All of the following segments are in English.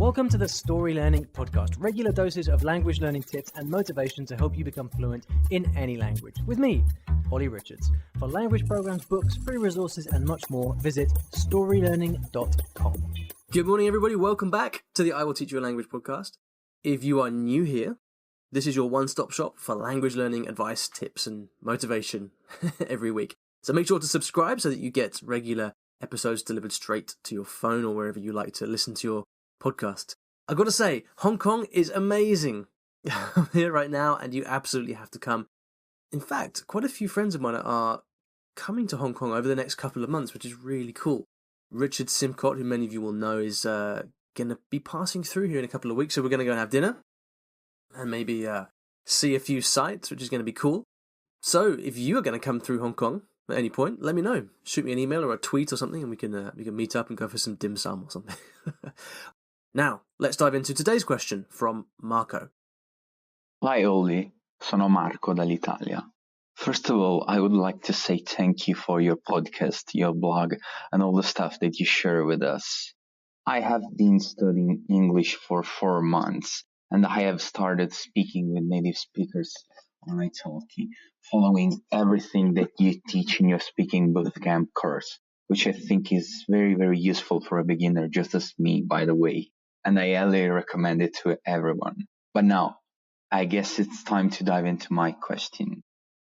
Welcome to the Story Learning Podcast, regular doses of language learning tips and motivation to help you become fluent in any language. With me, Olly Richards. For language programs, books, free resources, and much more, visit StoryLearning.com. Good morning, everybody. Welcome back to the I Will Teach You a Language podcast. If you are new here, this is your one-stop shop for language learning advice, tips, and motivation every week. So make sure to subscribe so that you get regular episodes delivered straight to your phone or wherever you like to listen to your podcast. I've got to say, Hong Kong is amazing. I'm here right now and you absolutely have to come. In fact, quite a few friends of mine are coming to Hong Kong over the next couple of months, which is really cool. Richard Simcott, who many of you will know, is going to be passing through here in a couple of weeks. So we're going to go and have dinner and maybe see a few sights, which is going to be cool. So if you are going to come through Hong Kong at any point, let me know. Shoot me an email or a tweet or something and we can meet up and go for some dim sum or something. Now, let's dive into today's question from Marco. Hi Olly, sono Marco dall'Italia. First of all, I would like to say thank you for your podcast, your blog, and all the stuff that you share with us. I have been studying English for 4 months, and I have started speaking with native speakers on italki, following everything that you teach in your speaking bootcamp course, which I think is very, very useful for a beginner, just as me, by the way. And I highly recommend it to everyone. But now, I guess it's time to dive into my question.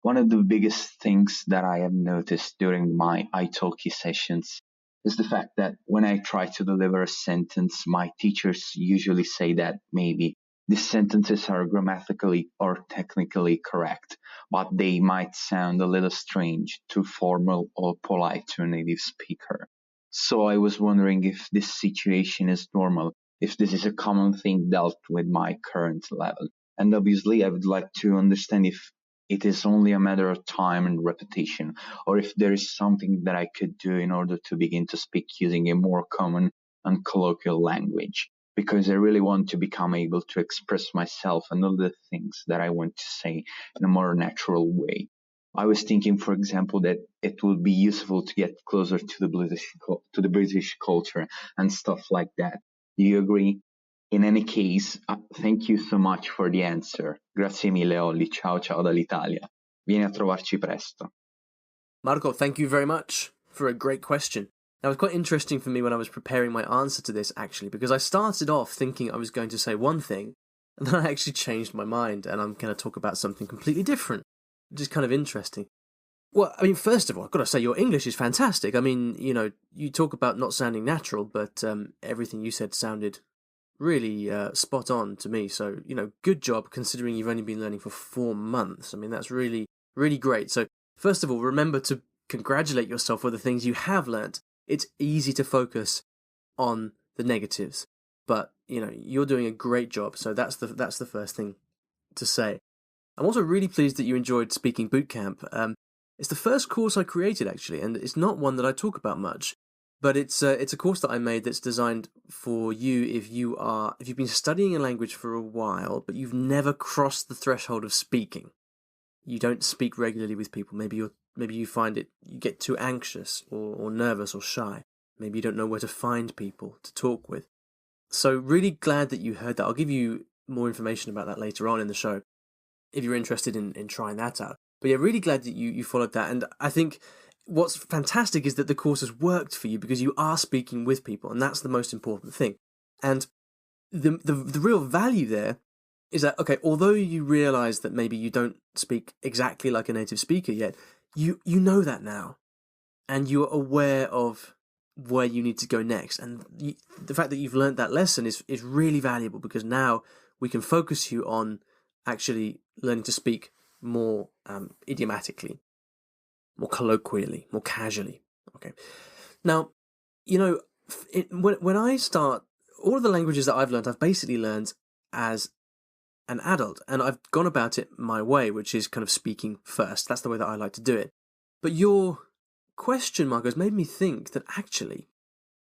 One of the biggest things that I have noticed during my italki sessions is the fact that when I try to deliver a sentence, my teachers usually say that maybe the sentences are grammatically or technically correct, but they might sound a little strange, too formal or polite to a native speaker. So I was wondering if this situation is normal, if this is a common thing dealt with my current level. And obviously I would like to understand if it is only a matter of time and repetition, or if there is something that I could do in order to begin to speak using a more common and colloquial language, because I really want to become able to express myself and all the things that I want to say in a more natural way. I was thinking, for example, that it would be useful to get closer to the British culture and stuff like that. Do you agree? In any case, thank you so much for the answer. Grazie mille, Olly. Ciao, ciao dall'Italia. Vieni a trovarci presto. Marco, thank you very much for a great question. Now, it was quite interesting for me when I was preparing my answer to this, actually, because I started off thinking I was going to say one thing, and then I actually changed my mind, and I'm going to talk about something completely different, which is kind of interesting. Well, I mean, first of all, I've got to say, your English is fantastic. I mean, you talk about not sounding natural, but everything you said sounded really spot on to me. So, good job considering you've only been learning for 4 months. I mean, that's really, really great. So, first of all, remember to congratulate yourself for the things you have learnt. It's easy to focus on the negatives, but, you're doing a great job. So that's the first thing to say. I'm also really pleased that you enjoyed Speaking Bootcamp. It's the first course I created, actually, and it's not one that I talk about much, but it's a course that I made that's designed for you if you've been studying a language for a while, but you've never crossed the threshold of speaking. You don't speak regularly with people. Maybe you find you get too anxious or nervous or shy. Maybe you don't know where to find people to talk with. So really glad that you heard that. I'll give you more information about that later on in the show if you're interested in trying that out. But yeah, really glad that you followed that. And I think what's fantastic is that the course has worked for you because you are speaking with people, and that's the most important thing. And the real value there is that, okay, although you realize that maybe you don't speak exactly like a native speaker yet, you know that now, and you're aware of where you need to go next. And the fact that you've learned that lesson is really valuable, because now we can focus you on actually learning to speak more idiomatically, more colloquially, more casually. Okay. Now, when I start, all of the languages that I've learned, I've basically learned as an adult, and I've gone about it my way, which is kind of speaking first. That's the way that I like to do it. But your question, Marco, has made me think that actually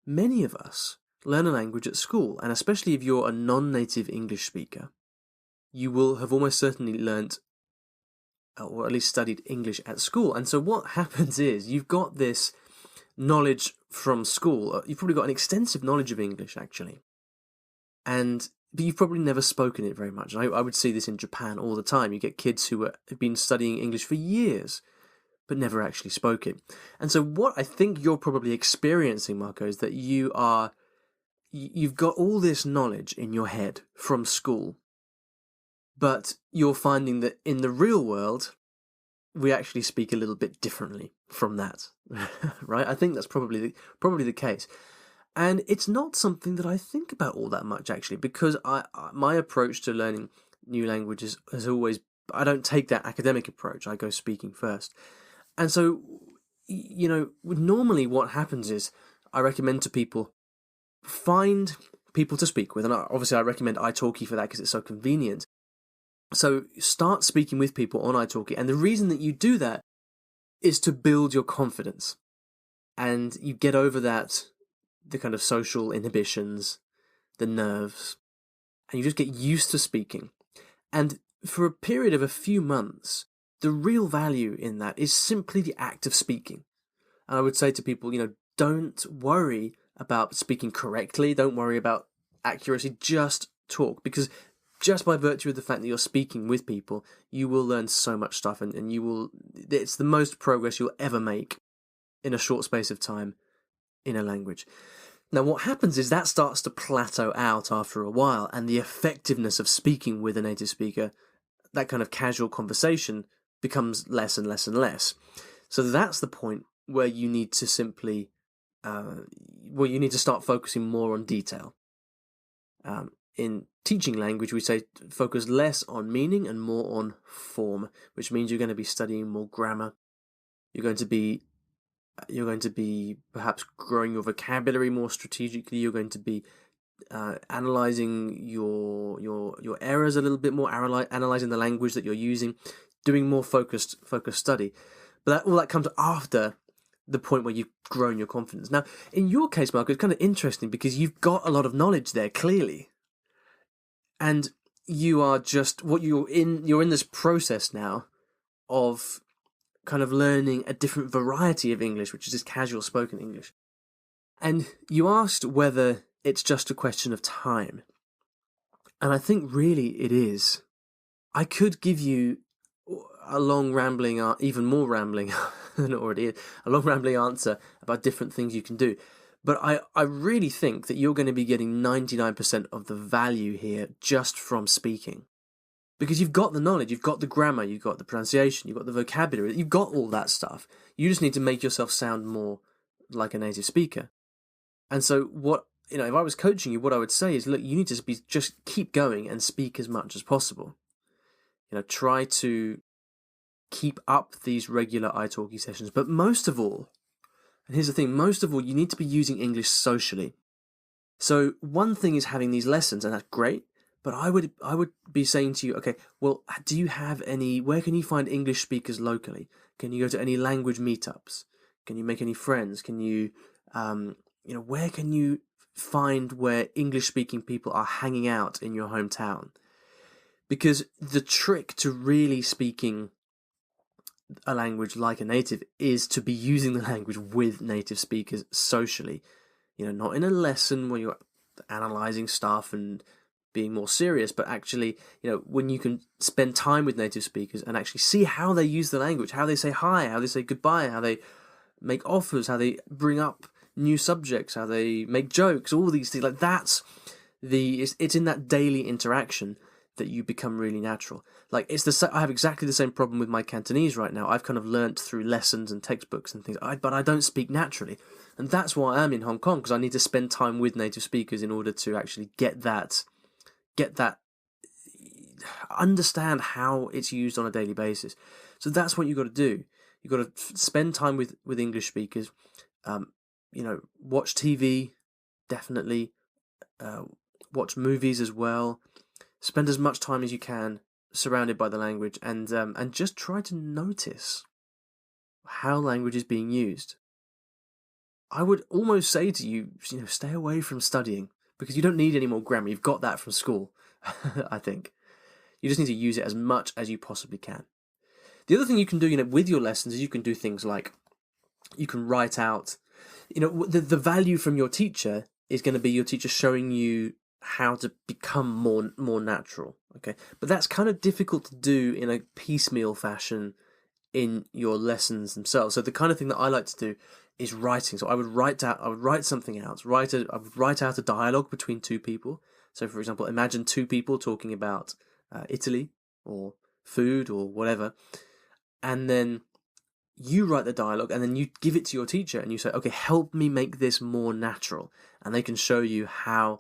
many of us learn a language at school, and especially if you're a non-native English speaker, you will have almost certainly learnt, or at least studied English at school. And so what happens is you've got this knowledge from school. You've probably got an extensive knowledge of English, actually. but you've probably never spoken it very much. And I would see this in Japan all the time. You get kids who have been studying English for years, but never actually spoke it. And so what I think you're probably experiencing, Marco, is that you've got all this knowledge in your head from school, but you're finding that in the real world, we actually speak a little bit differently from that, right? I think that's probably the case. And it's not something that I think about all that much, actually, because my approach to learning new languages has always, I don't take that academic approach. I go speaking first. And so, normally what happens is I recommend to people, find people to speak with. And obviously I recommend italki for that because it's so convenient. So start speaking with people on italki. And the reason that you do that is to build your confidence. And you get over the kind of social inhibitions, the nerves, and you just get used to speaking. And for a period of a few months, the real value in that is simply the act of speaking. And I would say to people, don't worry about speaking correctly, don't worry about accuracy, just talk. Because just by virtue of the fact that you're speaking with people, you will learn so much stuff, and it's the most progress you'll ever make in a short space of time in a language. Now, what happens is that starts to plateau out after a while, and the effectiveness of speaking with a native speaker, that kind of casual conversation, becomes less and less and less. So that's the point where you need to simply, you need to start focusing more on detail. In teaching language, we say focus less on meaning and more on form, which means you're going to be studying more grammar. You're going to be perhaps growing your vocabulary more strategically. You're going to be analyzing your errors a little bit more, analyzing the language that you're using, doing more focused study. But all that comes after the point where you've grown your confidence. Now, in your case, Marco, it's kind of interesting because you've got a lot of knowledge there, clearly. And you're in this process now of kind of learning a different variety of English, which is this casual spoken English. And you asked whether it's just a question of time. And I think really it is. I could give you a long rambling, even more rambling than it already is, a long rambling answer about different things you can do. But I really think that you're going to be getting 99% of the value here just from speaking. Because you've got the knowledge, you've got the grammar, you've got the pronunciation, you've got the vocabulary, you've got all that stuff. You just need to make yourself sound more like a native speaker. And so if I was coaching you, what I would say is, look, you need to just keep going and speak as much as possible. Try to keep up these regular italki sessions. But most of all, and here's the thing, you need to be using English socially. So one thing is having these lessons, and that's great. But I would be saying to you, okay, well, do you have where can you find English speakers locally? Can you go to any language meetups? Can you make any friends? Can you, where can you find where English speaking people are hanging out in your hometown? Because the trick to really speaking a language like a native is to be using the language with native speakers socially. Not in a lesson where you're analyzing stuff and being more serious, but actually, when you can spend time with native speakers and actually see how they use the language, how they say hi, how they say goodbye, how they make offers, how they bring up new subjects, how they make jokes, all these things. Like it's in that daily interaction that you become really natural. Like I have exactly the same problem with my Cantonese right now. I've kind of learnt through lessons and textbooks and things, but I don't speak naturally. And that's why I'm in Hong Kong, because I need to spend time with native speakers in order to actually get that, understand how it's used on a daily basis. So that's what you've got to do. You've got to spend time with English speakers. Watch TV, definitely. Watch movies as well. Spend as much time as you can surrounded by the language, and just try to notice how language is being used. I would almost say to you, stay away from studying, because you don't need any more grammar. You've got that from school, I think. You just need to use it as much as you possibly can. The other thing you can do, with your lessons is you can do things like you can write out, the value from your teacher is going to be your teacher showing you how to become more natural. Okay, but that's kind of difficult to do in a piecemeal fashion in your lessons themselves. So the kind of thing that I like to do is writing. So I would write something out. I would write out a dialogue between two people. So for example, imagine two people talking about Italy or food or whatever, and then you write the dialogue and then you give it to your teacher and you say, okay, help me make this more natural. And they can show you how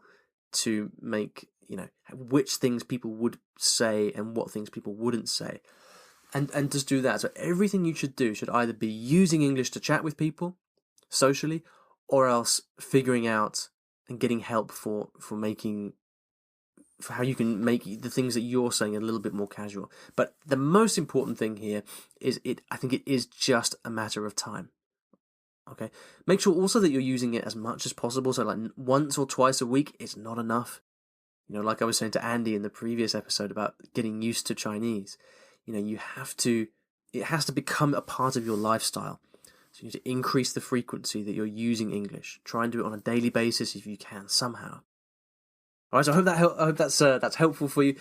to make, which things people would say and what things people wouldn't say. And just do that. So everything you should do should either be using English to chat with people socially, or else figuring out and getting help for how you can make the things that you're saying a little bit more casual. But the most important thing here is I think it is just a matter of time. Okay. Make sure also that you're using it as much as possible. So like once or twice a week is not enough. Like I was saying to Andy in the previous episode about getting used to Chinese. It has to become a part of your lifestyle. So you need to increase the frequency that you're using English. Try and do it on a daily basis if you can somehow. All right, so I hope that's helpful for you.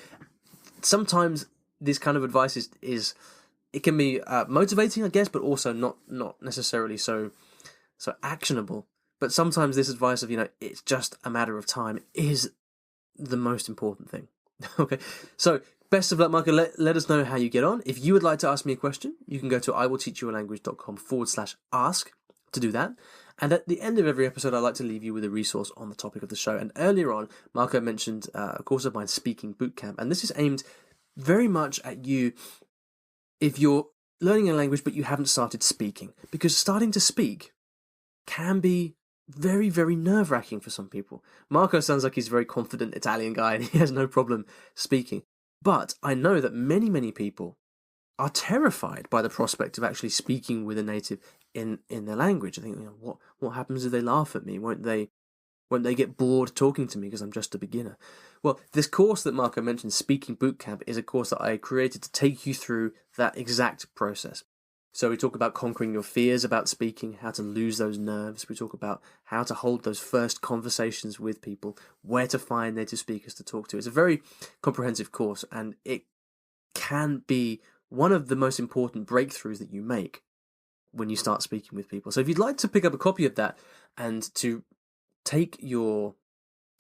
Sometimes this kind of advice is it can be motivating, I guess, but also not necessarily so actionable. But sometimes this advice of it's just a matter of time is the most important thing. Okay, so best of luck, Marco. Let us know how you get on. If you would like to ask me a question, you can go to iwillteachyoualanguage.com/ask to do that. And at the end of every episode, I like to leave you with a resource on the topic of the show. And earlier on, Marco mentioned a course of mine, Speaking Bootcamp. And this is aimed very much at you if you're learning a language but you haven't started speaking. Because starting to speak can be very, very nerve-wracking for some people. Marco sounds like he's a very confident Italian guy and he has no problem speaking. But I know that many, many people are terrified by the prospect of actually speaking with a native in their language. I think, what happens if they laugh at me? Won't they get bored talking to me because I'm just a beginner? Well, this course that Marco mentioned, Speaking Bootcamp, is a course that I created to take you through that exact process. So we talk about conquering your fears about speaking, how to lose those nerves. We talk about how to hold those first conversations with people, where to find native speakers to talk to. It's a very comprehensive course, and it can be one of the most important breakthroughs that you make when you start speaking with people. So if you'd like to pick up a copy of that and to take your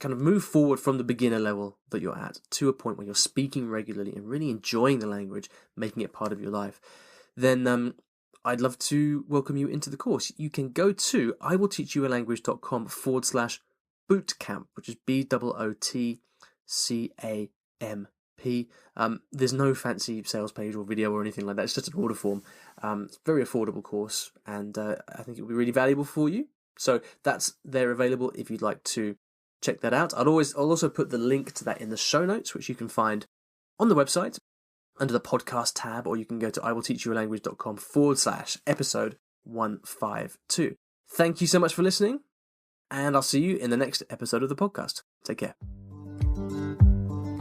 kind of move forward from the beginner level that you're at to a point where you're speaking regularly and really enjoying the language, making it part of your life, then I'd love to welcome you into the course. You can go to iwillteachyoualanguage.com/bootcamp, which is BOOTCAMP. There's no fancy sales page or video or anything like that. It's just an order form. It's a very affordable course, and I think it'll be really valuable for you. So that's there available if you'd like to check that out. I'll also put the link to that in the show notes, which you can find on the website under the podcast tab, or you can go to iwillteachyoualanguage.com/episode 152. Thank you so much for listening, and I'll see you in the next episode of the podcast. Take care.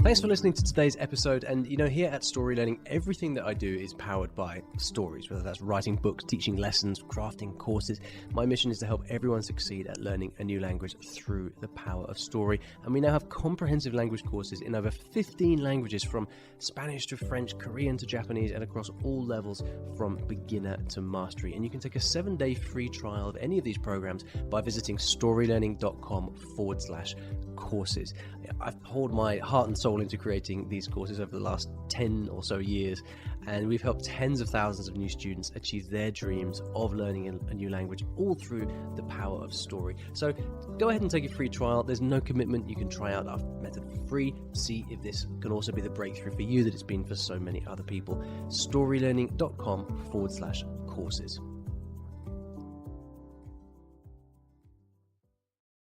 Thanks for listening to today's episode. And here at Story Learning, everything that I do is powered by stories, whether that's writing books, teaching lessons, crafting courses. My mission is to help everyone succeed at learning a new language through the power of story. And we now have comprehensive language courses in over 15 languages, from Spanish to French, Korean to Japanese, and across all levels from beginner to mastery. And you can take a 7-day free trial of any of these programs by visiting storylearning.com/courses. I've poured my heart and soul into creating these courses over the last 10 or so years, and we've helped tens of thousands of new students achieve their dreams of learning a new language, all through the power of story. So go ahead and take a free trial. There's no commitment. You can try out our method for free, see if this can also be the breakthrough for you that it's been for so many other people. storylearning.com/courses.